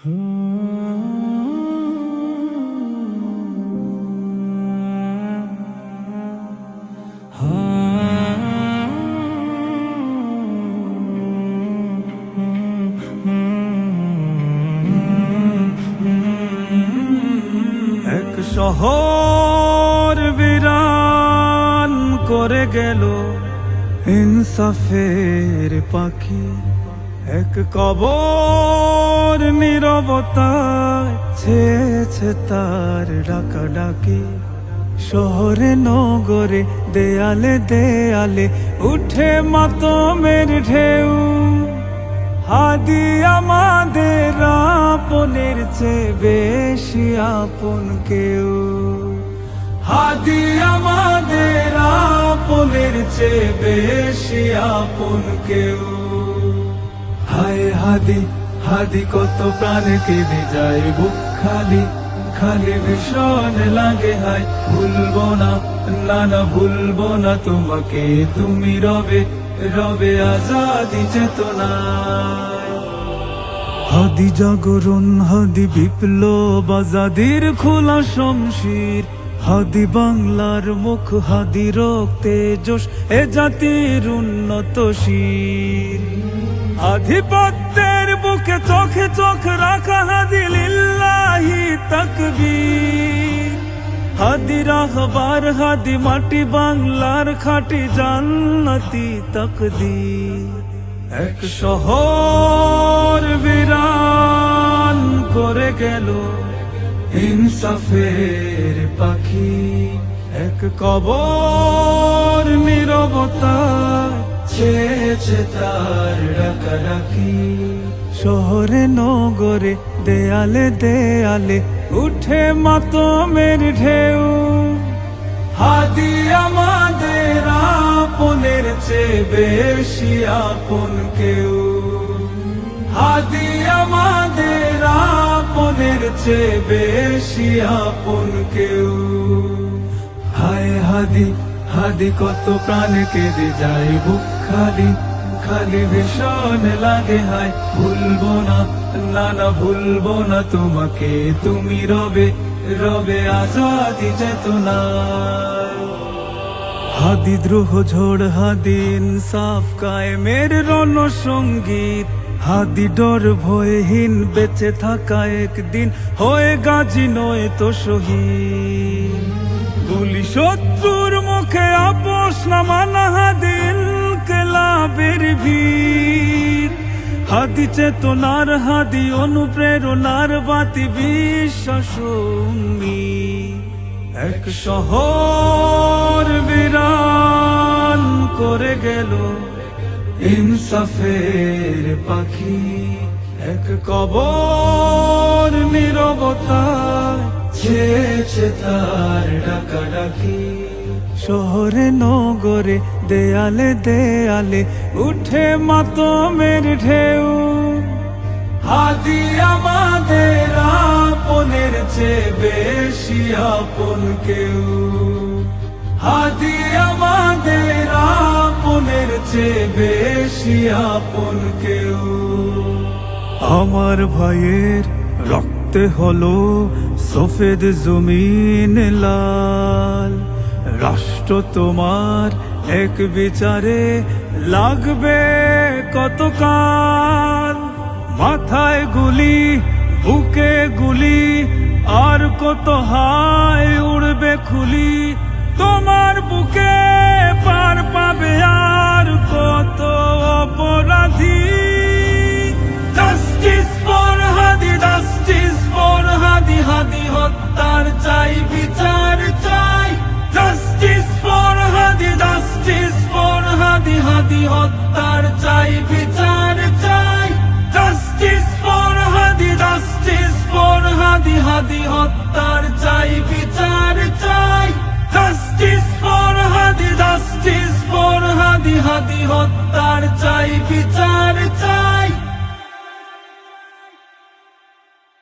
এক শহর বিরান করে গেল ইনসাফের পাখি, এক কবর নীরবতায় ছেয়েছে তার ডাকাডাকি। শহরে নগরে দেয়ালে দেয়ালে উঠে মাতমের ঢেউ, হাদি আমাদের আপনের চেয়ে বেশি আপন কেউ, হাদি আমাদের আপনের চেয়ে বেশি আপন কেউ। হায় হাদি হাদি কত প্রাণে কেঁদে যায় বুক খালি খালি ভীষণ লাগে। হায় ভুলবো না, না না ভুলবো না তোমাকে, তুমি রবে রবে আজাদি চেতনায়। হাদি জাগরণ, হাদি বিপ্লব, আজাদির খোলা শমশির, হাদি বাংলার মুখ, হাদি রক্তে জোশ এ জাতির উন্নত শির। আধিপত্যের বুকে চোখে চোখ রাখা হাদি লিল্লাহি তাকবীর। হাদি রাহবার, হাদি মাটি বাংলার খাঁটি জান্নাতি তাকদীর। এক শহর বিরান করে গেল ইনসাফের পাখি, এক কবর নীরবতায় ছেয়েছে তার ডাকাডাকি। শহরে নগরে দেয়ালে দেয়ালে উঠে মাতমের ঢেউ, হাদি আমাদের আপনের চেয়ে বেশি আপন কেউ, হাদি আমাদের আপনের চেয়ে বেশি আপন কেউ। হায় হাদি হাদি কত প্রাণে কেঁদে যায় বুক খালি খালি ভীষণ লাগে। হায় ভুলবো না, না না ভুলবো না তোমাকে, তুমি রবে রবে আজাদি চেতনায়। হাদি দ্রোহ ঝড়, হাদি ইনসাফ কায়েমের রণসঙ্গীত, হাদি ডর ভয়হীন বেঁচে থাকা একদিন হয়ে গাজী নয় তো শহীদ। গুলি শত্রুর মুখে আপোষ না মানা, হাদি ইনকিলাবের বীর। হাদি চেতনার, হাদি অনুপ্রেরণার বাতি বিশ্বাস। এক শহর বিরান করে গেল ইনসাফের পাখি, এক কবর নীরবতায় ছেয়েছে তার ডাকাডাকি। শহরে নগরে দেয়ালে দেয়ালে উঠে মাতমের ঢেউ, হাদি আমাদের আপনের চেয়ে বেশি আপন কেউ, হাদি আমাদের আপনের চেয়ে বেশি আপন কেউ। আমার ভাইয়ের রক্তে হলো সফেদ জমিন লাল, রাষ্ট্র তোমার এক বিচারে লাগবে কতকাল। মাথায় গুলি, বুকে গুলি, আর কত হায় উড়বে খুলি। তোমার বুকে পার পাবে আর কত অপরাধী। Justice for Hadi, justice for Hadi, Hadi হত্যার চাই বিচার চাই। Justice for Hadi, justice for Hadi, Hadi হত্যার চাই বিচার চাই। Justice for Hadi, justice for Hadi, Hadi হত্যার চাই বিচার চাই। Justice for Hadi, justice for Hadi, Hadi হত্যার চাই বিচার।